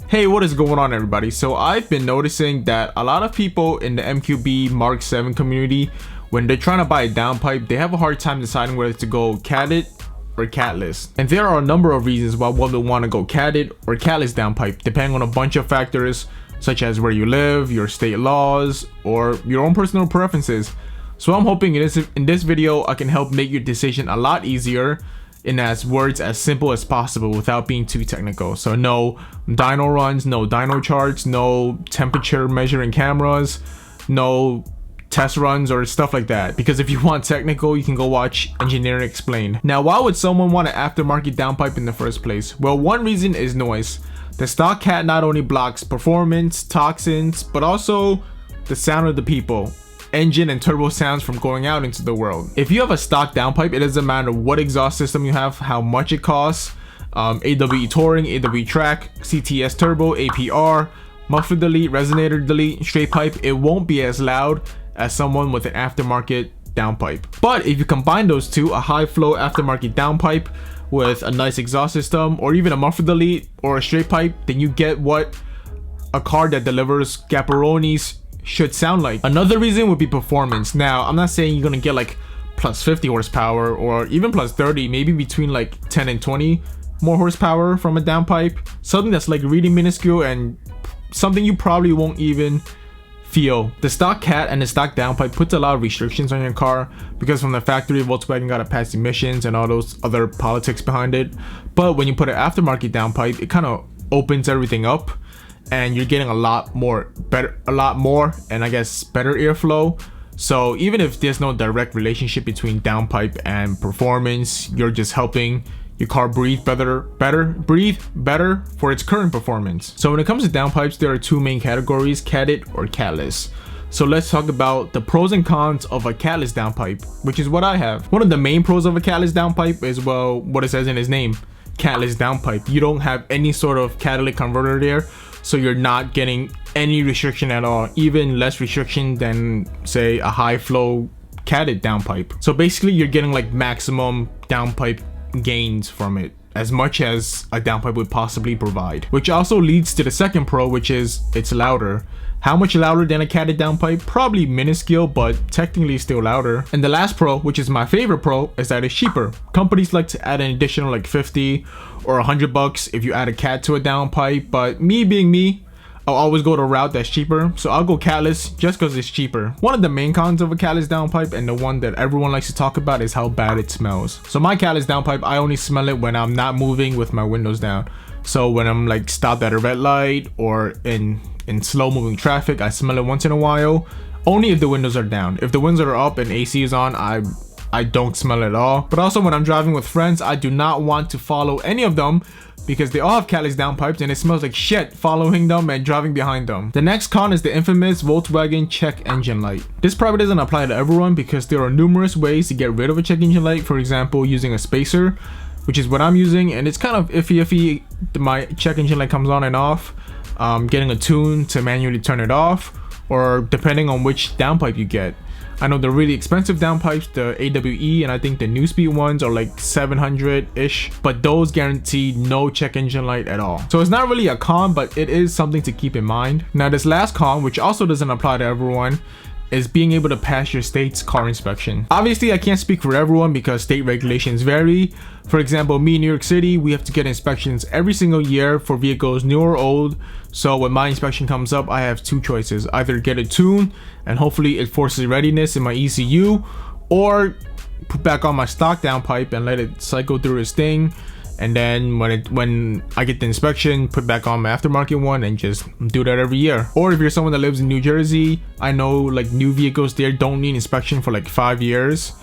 Hey, what is going on everybody? So I've been noticing that a lot of people in the MQB Mark 7 community, when they're trying to buy a downpipe, they have a hard time deciding whether to go catted or catless. And there are a number of reasons why one would want to go catted or catless downpipe, depending on a bunch of factors such as where you live, your state laws, or your own personal preferences. So I'm hoping in this video I can help make your decision a lot easier in as words as simple as possible without being too technical. So no dyno runs, no dyno charts, no temperature measuring cameras, no test runs or stuff like that. Because if you want technical, you can go watch Engineering Explained. Now, why would someone want an aftermarket downpipe in the first place? Well, one reason is noise. The stock cat not only blocks performance, toxins, but also the sound of the people, engine and turbo sounds from going out into the world. If you have a stock downpipe, it doesn't matter what exhaust system you have, how much it costs, AWE Touring, AWE Track, CTS Turbo, APR, muffler delete, resonator delete, straight pipe, it won't be as loud as someone with an aftermarket downpipe. But if you combine those two, a high flow aftermarket downpipe with a nice exhaust system, or even a muffler delete or a straight pipe, then you get what a car that delivers Gaparonis should sound like. Another reason would be performance. Now, I'm not saying you're gonna get like plus 50 horsepower or even plus 30, maybe between like 10 and 20 more horsepower from a downpipe. Something that's like really minuscule and something you probably won't even feel. The stock cat and the stock downpipe puts a lot of restrictions on your car because from the factory, Volkswagen gotta pass emissions and all those other politics behind it. But when you put an aftermarket downpipe, it kind of opens everything up, and you're getting a lot more, and I guess better airflow. So even if there's no direct relationship between downpipe and performance, you're just helping your car breathe better for its current performance. So when it comes to downpipes, there are two main categories: catted or catless. So let's talk about the pros and cons of a catless downpipe, which is what I have. One of the main pros of a catless downpipe is, well, what it says in its name, catless downpipe. You don't have any sort of catalytic converter there, so you're not getting any restriction at all, even less restriction than say a high flow catted downpipe. So basically you're getting like maximum downpipe gains from it, as much as a downpipe would possibly provide. Which also leads to the second pro, which is it's louder. How much louder than a catted downpipe? Probably minuscule, but technically still louder. And the last pro, which is my favorite pro, is that it's cheaper. Companies like to add an additional like 50 or 100 bucks if you add a cat to a downpipe, but me being me, I'll always go the route that's cheaper, so I'll go catless just because it's cheaper. One of the main cons of a catless downpipe, and the one that everyone likes to talk about, is how bad it smells. So my catless downpipe, I only smell it when I'm not moving with my windows down. So when I'm like stopped at a red light or in slow moving traffic, I smell it once in a while, only if the windows are down. If the windows are up and AC is on, I don't smell it at all. But also when I'm driving with friends, I do not want to follow any of them because they all have catless downpipes and it smells like shit following them and driving behind them. The next con is the infamous Volkswagen check engine light. This probably doesn't apply to everyone because there are numerous ways to get rid of a check engine light. For example, using a spacer, which is what I'm using, and it's kind of iffy. My check engine light comes on and off. Getting a tune to manually turn it off, or depending on which downpipe you get. I know the really expensive downpipes, the AWE, and I think the new speed ones are like 700-ish, but those guarantee no check engine light at all. So it's not really a con, but it is something to keep in mind. Now this last con, which also doesn't apply to everyone, is being able to pass your state's car inspection. Obviously, I can't speak for everyone because state regulations vary. For example, me in New York City, we have to get inspections every single year for vehicles new or old. So when my inspection comes up, I have two choices: either get a tune and hopefully it forces readiness in my ECU, or put back on my stock downpipe and let it cycle through its thing. And then when I get the inspection, put back on my aftermarket one and just do that every year. Or if you're someone that lives in New Jersey, I know like new vehicles there don't need inspection for like 5 years.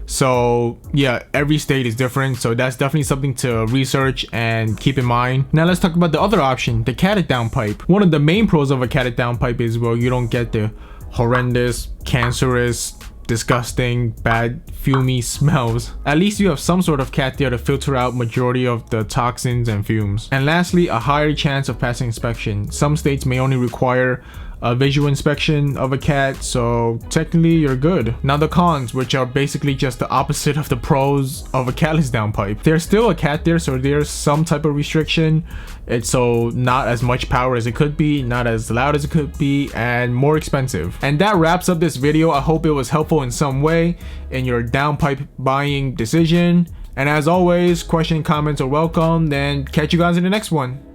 So yeah, every state is different, so that's definitely something to research and keep in mind. Now let's talk about the other option, the catted downpipe. One of the main pros of a catted downpipe is, well, you don't get the horrendous, cancerous, disgusting, bad, fumey smells. At least you have some sort of cat there to filter out majority of the toxins and fumes. And lastly, a higher chance of passing inspection. Some states may only require a visual inspection of a cat, so technically you're good. Now the cons, which are basically just the opposite of the pros of a catless downpipe. There's still a cat there, so there's some type of restriction. It's so not as much power as it could be, not as loud as it could be, and more expensive. And that wraps up this video. I hope it was helpful in some way in your downpipe buying decision. And as always, question, comments are welcome. Then catch you guys in the next one.